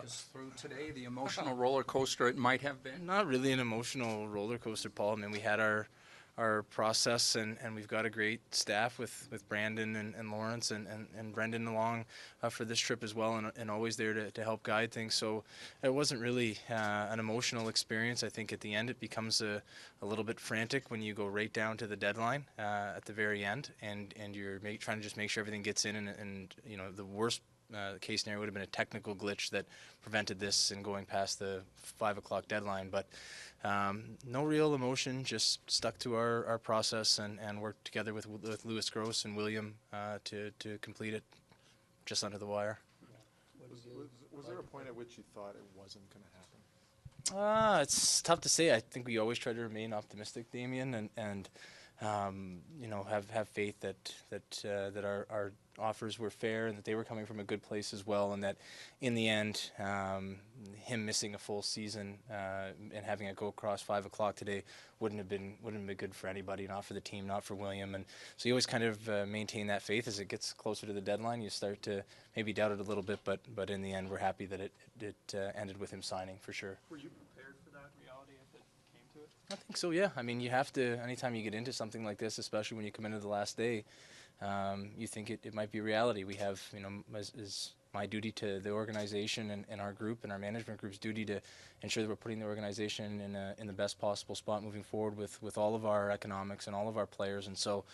us through today, the emotional roller coaster it might have been? Not really an emotional roller coaster, Paul. I mean, we had our process, and we've got a great staff with Brandon and Lawrence and Brendan along for this trip as well, and always there to help guide things. So it wasn't really an emotional experience. I think at the end it becomes a little bit frantic when you go right down to the deadline at the very end, and you're trying to just make sure everything gets in, and you know, the worst case scenario would have been a technical glitch that prevented this and going past the 5 o'clock deadline. But no real emotion, just stuck to our process and worked together with Louis Gross and William to complete it just under the wire. Was there a point at which you thought it wasn't going to happen? It's tough to say. I think we always try to remain optimistic, Damien, and you know, have faith that our offers were fair and that they were coming from a good place as well, and that in the end, him missing a full season and having it go across 5 o'clock today wouldn't have been good for anybody, not for the team, not for William. And so you always kind of maintain that faith as it gets closer to the deadline. You start to maybe doubt it a little bit, but in the end, we're happy that it ended with him signing for sure. Were you prepared for that reality if it came to it? I think so, yeah. I mean, you have to, anytime you get into something like this, especially when you come into the last day, you think it might be reality. We have, you know, is my duty to the organization and our group and our management group's duty to ensure that we're putting the organization in the best possible spot moving forward with all of our economics and all of our players. And so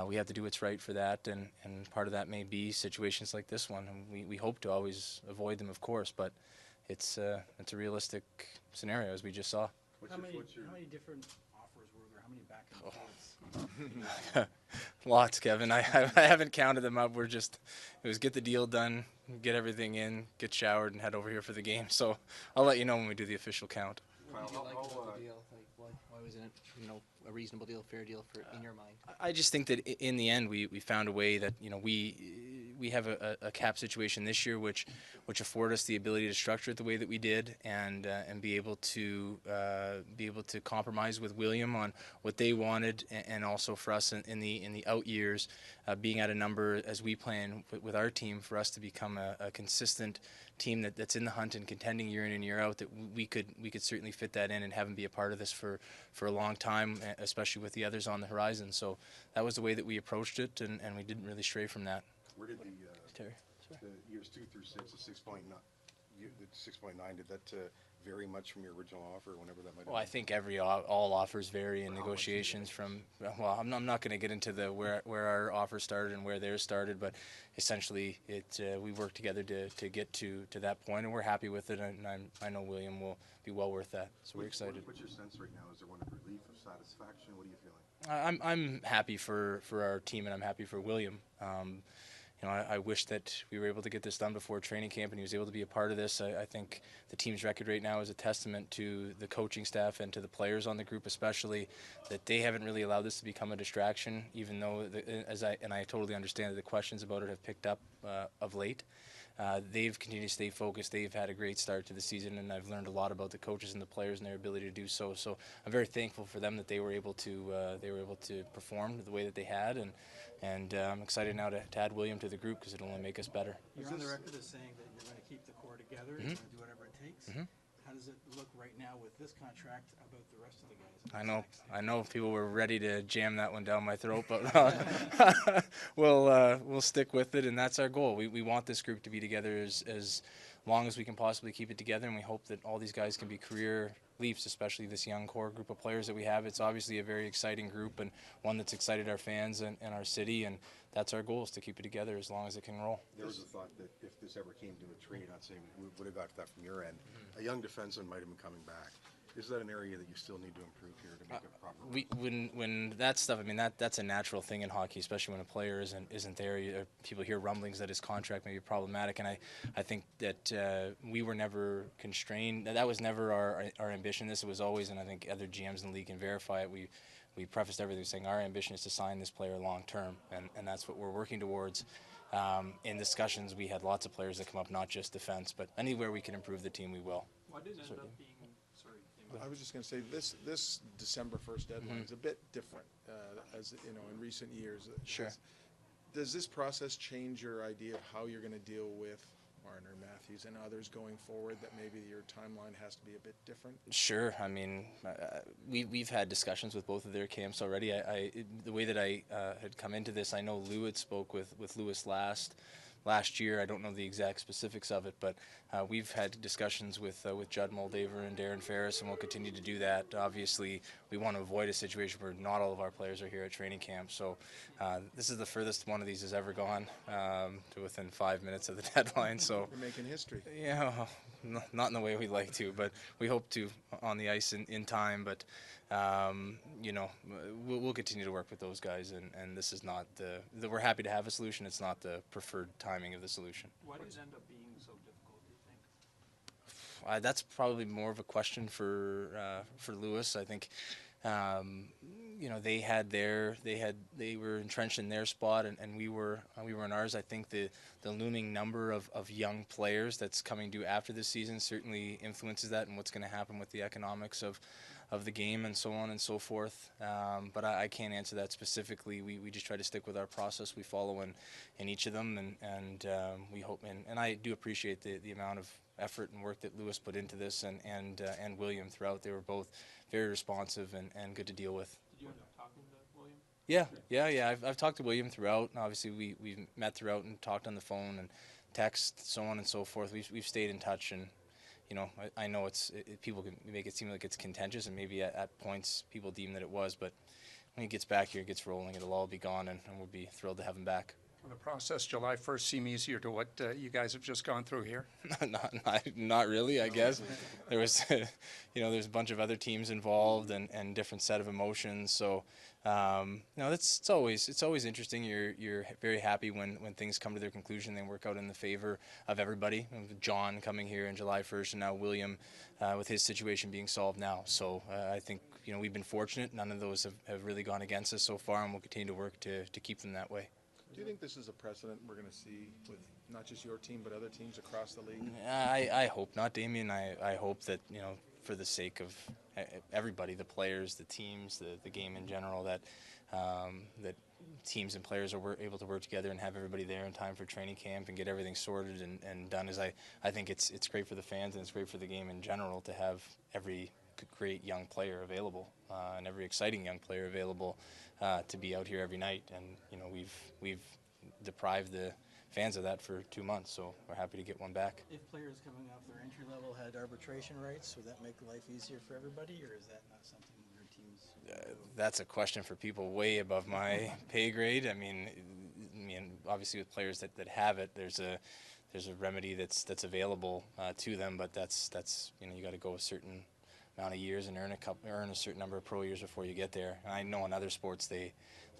we have to do what's right for that, and part of that may be situations like this one. And we hope to always avoid them, of course, but it's a realistic scenario, as we just saw. How many different offers were there? How many back and forths? Lots, Kevin. I haven't counted them up. It was get the deal done, get everything in, get showered, and head over here for the game. So I'll let you know when we do the official count. What did you like about the deal? Like, why wasn't it, you know, a reasonable deal, fair deal in your mind? I just think that in the end we found a way that, you know, we have a cap situation this year which afford us the ability to structure it the way that we did and be able to compromise with William on what they wanted, and also for us in the out years being at a number as we plan with our team, for us to become a consistent team that's in the hunt and contending year in and year out, that we could certainly fit that in and have him be a part of this for a long time, especially with the others on the horizon. So that was the way that we approached it, and we didn't really stray from that. Where did Terry? the years 2 through 6, the 6.9, did that vary much from your original offer, whenever that might have been? Well, I think all offers vary in negotiations from, well, I'm not going to get into where our offer started and where theirs started, but essentially we worked together to get to that point, and we're happy with it, and I know William will be well worth that, so we're excited. What's your sense right now? Is there one of relief, of satisfaction? What are you feeling? I'm happy for our team, and I'm happy for William. You know, I wish that we were able to get this done before training camp and he was able to be a part of this. I think the team's record right now is a testament to the coaching staff and to the players on the group especially, that they haven't really allowed this to become a distraction, even though, I totally understand that the questions about it have picked up of late. They've continued to stay focused. They've had a great start to the season, and I've learned a lot about the coaches and the players and their ability to do so. So I'm very thankful for them that they were able to perform the way that they had, and I'm excited now to add William to the group, because it'll only make us better. You're on the record as saying that you're going to keep the core together, you're going to do whatever it takes. How does it look right now with this contract about the rest of the guys? I know people were ready to jam that one down my throat, but we'll stick with it, and that's our goal. We want this group to be together as long as we can possibly keep it together, and we hope that all these guys can be career Leafs, especially this young core group of players that we have. It's obviously a very exciting group, and one that's excited our fans and our city, and that's our goal, is to keep it together as long as it can roll. There was a thought that if this ever came to a trade, not saying we would have got that from your end, a young defenseman might have been coming back. Is that an area that you still need to improve here to make it proper? When that stuff, I mean, that's a natural thing in hockey, especially when a player isn't there. People hear rumblings that his contract may be problematic, and I think that we were never constrained. That was never our ambition. This was always, and I think other GMs in the league can verify it, we prefaced everything saying our ambition is to sign this player long term, and that's what we're working towards. In discussions, we had lots of players that come up, not just defense, but anywhere we can improve the team, we will. Why didn't it end up being? I was just going to say this December 1st deadline is a bit different, as you know, in recent years. Sure. Does this process change your idea of how you're going to deal with Marner, Matthews, and others going forward, that maybe your timeline has to be a bit different? Sure. I mean, we've had discussions with both of their camps already. The way that I had come into this, I know Lou had spoke with Lewis last year. I don't know the exact specifics of it, but we've had discussions with Judd Moldaver and Darren Ferris, and we'll continue to do that. Obviously, we want to avoid a situation where not all of our players are here at training camp. So this is the furthest one of these has ever gone, to within 5 minutes of the deadline. So You're making history. yeah, not in the way we'd like to, but we hope to on the ice in time. But you know, we'll continue to work with those guys, and this is not we're happy to have a solution. It's not the preferred timing of the solution. Why did it end up being so difficult, do you think? That's probably more of a question for Lewis. I think you know, they were entrenched in their spot, and we were in ours. I think the looming number of young players that's coming due after this season certainly influences that, and what's going to happen with the economics of the game and so on and so forth. But I can't answer that specifically. We just try to stick with our process we follow in each of them, and we hope, and I do appreciate the amount of effort and work that Lewis put into this, and William throughout. They were both very responsive and good to deal with. Did you end up talking to William? Yeah. I've talked to William throughout. Obviously, we've met throughout and talked on the phone and text, so on and so forth. We've stayed in touch, and you know, I know people can make it seem like it's contentious, and maybe at points people deem that it was, but when he gets back here, it gets rolling, it'll all be gone, and we'll be thrilled to have him back. Will the process July 1st seem easier to what you guys have just gone through here? not really, I guess. There was, you know, there's a bunch of other teams involved and different set of emotions. So, you know, it's always interesting. You're very happy when things come to their conclusion. They work out in the favor of everybody. With John coming here in July 1st, and now William with his situation being solved now. So I think, you know, we've been fortunate. None of those have really gone against us so far, and we'll continue to work to keep them that way. Do you think this is a precedent we're going to see with not just your team, but other teams across the league? I hope not, Damien. I hope that, you know, for the sake of everybody, the players, the teams, the game in general, that teams and players are able to work together and have everybody there in time for training camp and get everything sorted and done. As I think it's great for the fans, and it's great for the game in general to have every great young player available and every exciting young player available to be out here every night. And you know, we've deprived the fans of that for 2 months, so we're happy to get one back. If players coming off their entry level had arbitration rights, would that make life easier for everybody, or is that not something your teams? That's a question for people way above my pay grade. I mean, obviously with players that have it, there's a remedy that's available to them, but that's you know, you got to go a certain amount of years and earn a certain number of pro years before you get there. And I know in other sports they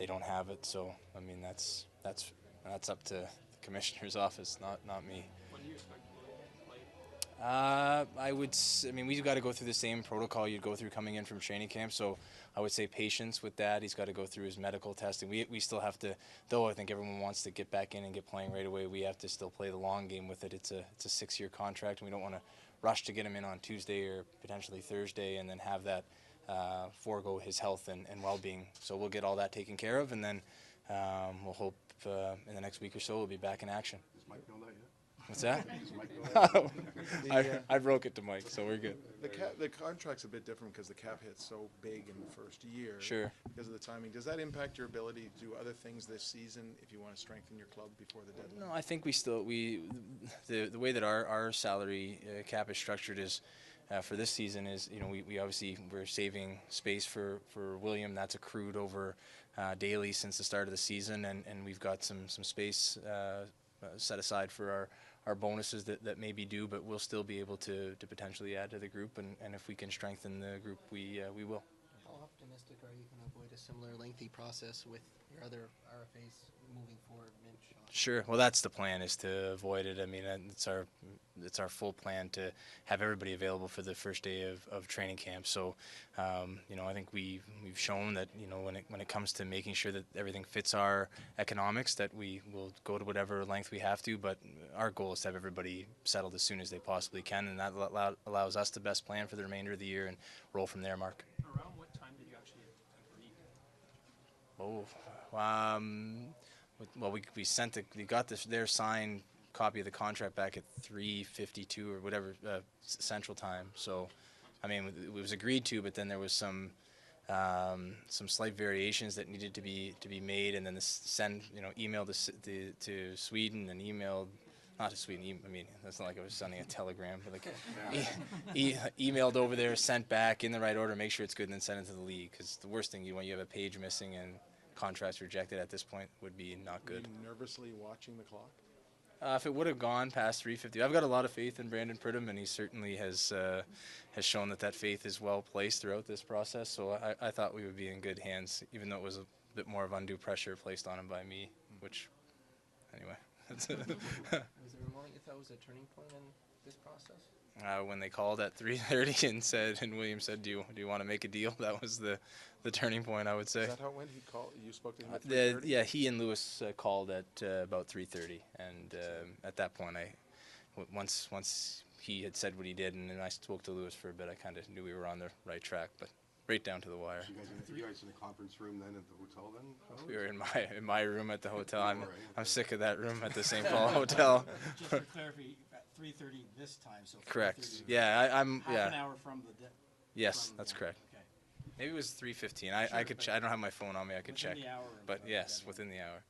don't have it, so I mean that's up to the commissioner's office, not me. When do you expect to play? I mean, we've got to go through the same protocol you'd go through coming in from training camp, so I would say patience with that. He's got to go through his medical testing. We still have to, though I think everyone wants to get back in and get playing right away, we have to still play the long game with it. It's a 6-year contract, and we don't want to rush to get him in on Tuesday or potentially Thursday and then have that forego his health and well-being. So we'll get all that taken care of, and then we'll hope in the next week or so we'll be back in action. Does Mike know that yet? What's that? Does Mike know that? I broke it to Mike, so we're good. The contract's a bit different because the cap hit's so big in the first year. Sure. Because of the timing. Does that impact your ability to do other things this season if you want to strengthen your club before the deadline? No, I think the way that our salary cap is structured is for this season is, you know, we obviously we're saving space for William. That's accrued over daily since the start of the season, and we've got some space set aside for our bonuses that may be due, but we'll still be able to potentially add to the group, and if we can strengthen the group, we will. How optimistic are you going to avoid a similar lengthy process with your other RFAs moving forward, Mitch? Sure. Well, that's the plan, is to avoid it. I mean, it's our full plan to have everybody available for the first day of training camp. So, you know, I think we've shown that, you know, when it comes to making sure that everything fits our economics, that we will go to whatever length we have to. But our goal is to have everybody settled as soon as they possibly can, and that allows us the best plan for the remainder of the year and roll from there, Mark. Around what time did you actually agree? Well, we got their sign copy of the contract back at 3:52 or whatever Central Time. So, I mean, it was agreed to, but then there was some slight variations that needed to be made, and then email to Sweden and emailed. Not to Sweden. I mean, that's not like I was sending a telegram, but like emailed over there, sent back in the right order, make sure it's good, and then send it to the league. Because the worst thing when you have a page missing and contracts rejected at this point would be not good. Were you nervously watching the clock? If it would have gone past 3:50, I've got a lot of faith in Brandon Pridham, and he certainly has shown that faith is well placed throughout this process. So I thought we would be in good hands, even though it was a bit more of undue pressure placed on him by me. Which, anyway. Was there a moment you thought was a turning point in this process? When they called at 3:30 and William said, "Do you want to make a deal?" That was the turning point, I would say. Is that how it went? He called. You spoke to him at 3:30? Yeah, he and Lewis called at about 3:30, and at that point, once he had said what he did, and then I spoke to Lewis for a bit, I kind of knew we were on the right track, but right down to the wire. So you guys in the conference room then at the hotel then? We were in my room at the hotel. I'm sick of that room at the St. Paul Hotel. Just for clarity, at 3:30 this time, so. Correct. 3:30 Yeah, Half an hour from the. Yes, from that's the- correct. Okay. Maybe it was 3:15. I could. I don't have my phone on me. I could Within check. the hour. But of yes, deadline. within the hour.